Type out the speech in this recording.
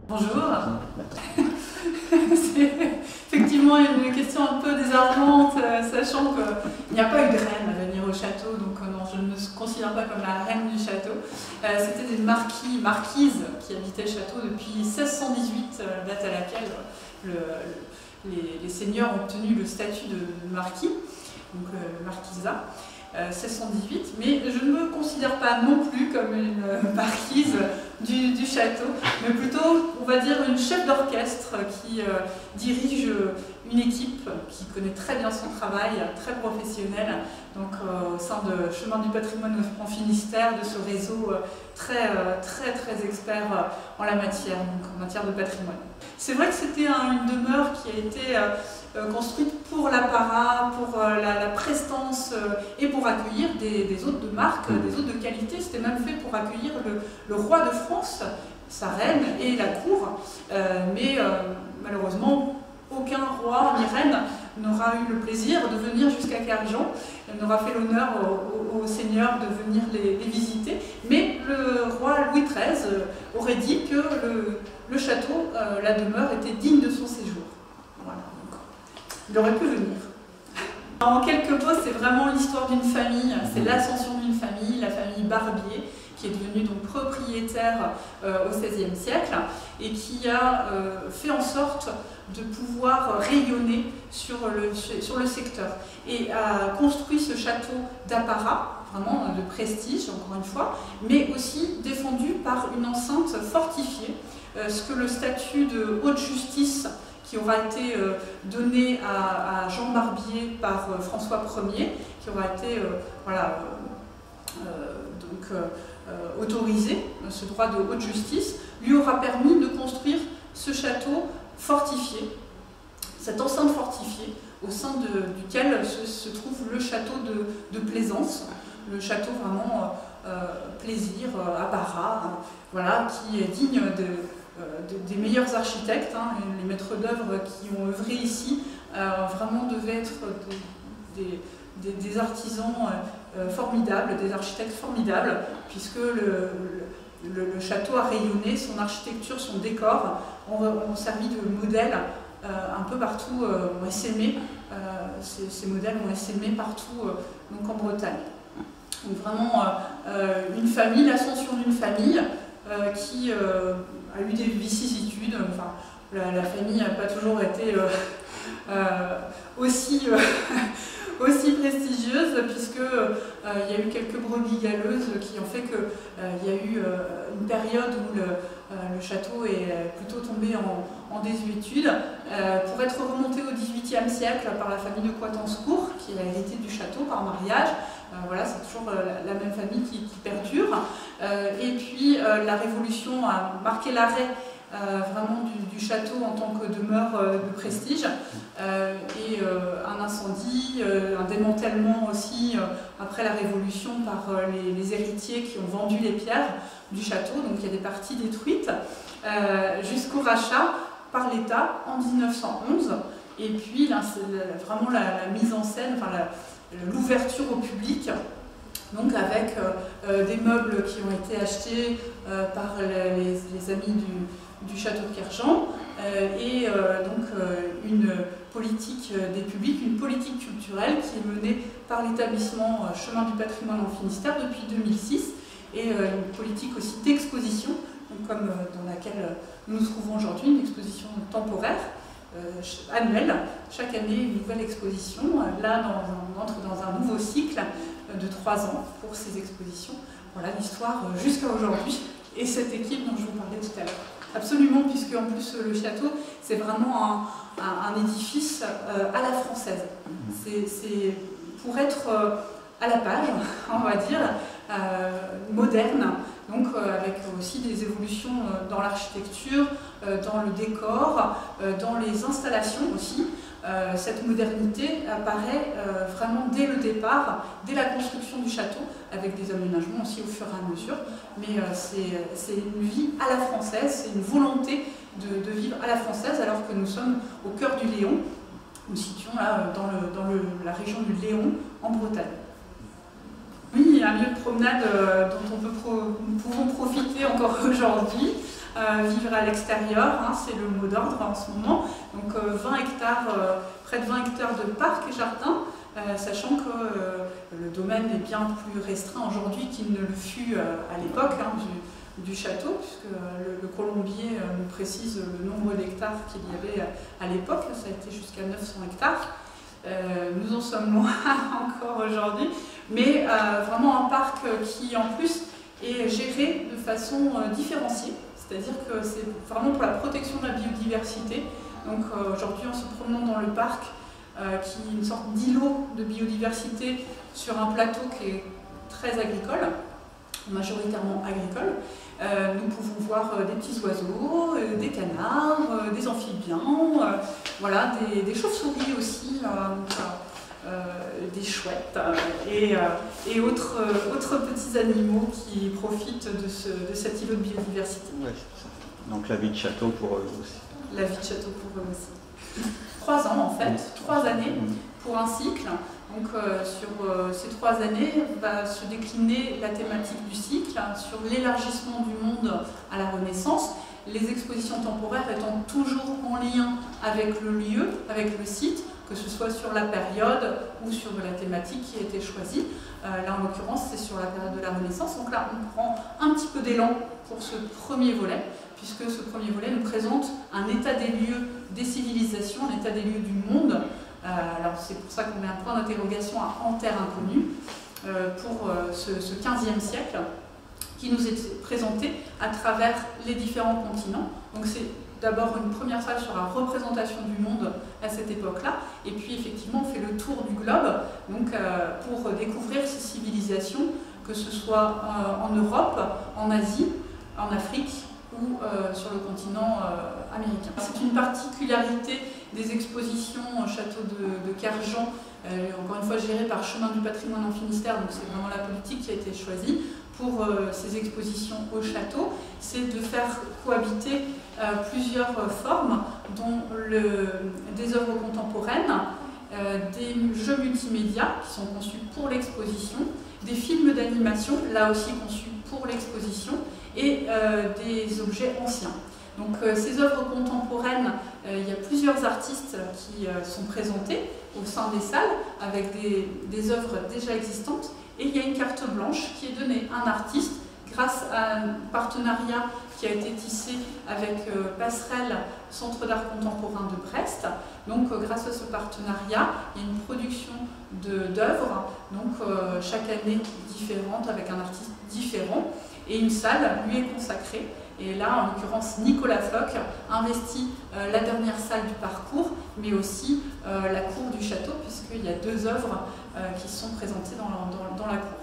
Bonjour. C'est effectivement une question un peu désarmante, sachant qu'il n'y a pas eu de reine à venir au château, donc non, je ne me considère pas comme la reine du château. C'était des marquises qui habitaient le château depuis 1618, date à laquelle les seigneurs ont obtenu le statut de marquis, donc le marquisat. 1618, mais je ne me considère pas non plus comme une marquise du château, mais plutôt, on va dire, une chef d'orchestre qui dirige une équipe qui connaît très bien son travail, très professionnel, donc au sein de Chemin du patrimoine en Finistère, de ce réseau très expert en la matière, donc en matière de patrimoine. C'est vrai que c'était une demeure qui a été construite pour l'apparat, pour la prestance et pour accueillir des hôtes de marque, des hôtes de qualité. C'était même fait pour accueillir le roi de France, sa reine et la cour. Mais malheureusement, aucun roi ni reine n'aura eu le plaisir de venir jusqu'à Kerjan. Elle n'aura fait l'honneur aux seigneurs de venir les visiter. Mais le roi Louis XIII aurait dit que le château, la demeure, était digne de son séjour. Voilà. Il aurait pu venir. En quelques mots, c'est vraiment l'histoire d'une famille, c'est l'ascension d'une famille, la famille Barbier, qui est devenue donc propriétaire au XVIe siècle et qui a fait en sorte de pouvoir rayonner sur le secteur et a construit ce château d'apparat, vraiment de prestige encore une fois, mais aussi défendu par une enceinte fortifiée, ce que le statut de haute justice qui aura été donné à Jean Barbier par François Ier, qui aura été autorisé, ce droit de haute justice, lui aura permis de construire ce château fortifié, cette enceinte fortifiée, au sein duquel se trouve le château de Plaisance, le château vraiment plaisir, apparat, voilà, qui est digne des meilleurs architectes, hein, les maîtres d'œuvre qui ont œuvré ici vraiment devaient être des artisans formidables, des architectes formidables, puisque le château a rayonné, son architecture, son décor ont servi de modèle un peu partout, ont essaimé, ces modèles ont essaimé partout donc en Bretagne. Donc vraiment une famille, l'ascension d'une famille qui a eu des vicissitudes. Enfin, la famille n'a pas toujours été aussi prestigieuse, puisqu'il y a eu quelques brebis galeuses qui ont fait qu'il y a eu une période où le château est plutôt tombé en désuétude, pour être remonté au XVIIIe siècle par la famille de Coitencourt, qui a hérité du château par mariage. Voilà, c'est toujours la même famille qui perdure. Et puis la Révolution a marqué l'arrêt vraiment du château en tant que demeure de prestige, et un incendie, un démantèlement aussi après la Révolution par les héritiers qui ont vendu les pierres du château, donc il y a des parties détruites, jusqu'au rachat par l'État en 1911, et puis là, vraiment la mise en scène, enfin, l'ouverture au public, donc avec des meubles qui ont été achetés par les amis du château de Kerjan, et donc une politique des publics, une politique culturelle qui est menée par l'établissement Chemin du patrimoine en Finistère depuis 2006, et une politique aussi d'exposition, comme dans laquelle nous nous trouvons aujourd'hui, une exposition temporaire, annuelle, chaque année une nouvelle exposition. Là, on entre dans un nouveau cycle de 3 ans pour ces expositions. Voilà l'histoire jusqu'à aujourd'hui et cette équipe dont je vous parlais tout à l'heure. Absolument, puisque en plus le château, c'est vraiment un édifice à la française. C'est pour être à la page, on va dire, moderne, donc avec aussi des évolutions dans l'architecture, dans le décor, dans les installations aussi. Cette modernité apparaît vraiment dès le départ, dès la construction du château, avec des aménagements aussi au fur et à mesure. Mais c'est une vie à la française, c'est une volonté de vivre à la française, alors que nous sommes au cœur du Léon. Nous nous situons là dans la région du Léon, en Bretagne. Oui, un lieu de promenade dont nous pouvons profiter encore aujourd'hui, vivre à l'extérieur, hein, c'est le mot d'ordre en ce moment. Donc 20 hectares, près de 20 hectares de parcs et jardins, sachant que le domaine est bien plus restreint aujourd'hui qu'il ne le fut à l'époque hein, du château, puisque le colombier nous précise le nombre d'hectares qu'il y avait à l'époque, ça a été jusqu'à 900 hectares. Nous en sommes loin encore aujourd'hui, mais vraiment un parc qui en plus est géré de façon différenciée, c'est-à-dire que c'est vraiment pour la protection de la biodiversité. Donc aujourd'hui en se promenant dans le parc, qui est une sorte d'îlot de biodiversité sur un plateau qui est très agricole, majoritairement agricole, nous pouvons voir des petits oiseaux, des canards, des amphibiens, voilà, des chauves-souris aussi, des chouettes et autres petits animaux qui profitent de cet îlot de biodiversité. Ouais, c'est ça. Donc la vie de château pour eux aussi. La vie de château pour eux aussi. 3 ans en fait, 3 années pour un cycle. Donc sur ces 3 années va se décliner la thématique du cycle sur l'élargissement du monde à la Renaissance, les expositions temporaires étant toujours en lien avec le lieu, avec le site, que ce soit sur la période ou sur la thématique qui a été choisie. Là en l'occurrence c'est sur la période de la Renaissance, donc là on prend un petit peu d'élan pour ce premier volet, puisque ce premier volet nous présente un état des lieux des civilisations, un état des lieux du monde. Alors c'est pour ça qu'on met un point d'interrogation en terre inconnue pour ce 15e siècle qui nous est présenté à travers les différents continents. Donc c'est d'abord une première salle sur la représentation du monde à cette époque-là, et puis effectivement on fait le tour du globe donc, pour découvrir ces civilisations, que ce soit en Europe, en Asie, en Afrique ou sur le continent américain. C'est une particularité des expositions au château de Kerjan, encore une fois gérée par Chemin du patrimoine en Finistère, donc c'est vraiment la politique qui a été choisie pour ces expositions au château, c'est de faire cohabiter plusieurs formes, dont des œuvres contemporaines, des jeux multimédia qui sont conçus pour l'exposition, des films d'animation, là aussi conçus pour l'exposition, et des objets anciens. Donc ces œuvres contemporaines, il y a plusieurs artistes qui sont présentés au sein des salles avec des œuvres déjà existantes, et il y a une carte blanche qui est donnée à un artiste grâce à un partenariat qui a été tissé avec Passerelle, Centre d'art contemporain de Brest. Donc grâce à ce partenariat, il y a une production d'œuvres, donc chaque année différente avec un artiste différent, et une salle lui est consacrée. Et là, en l'occurrence, Nicolas Floch investit la dernière salle du parcours, mais aussi la cour du château, puisqu'il y a 2 œuvres qui sont présentées dans la cour.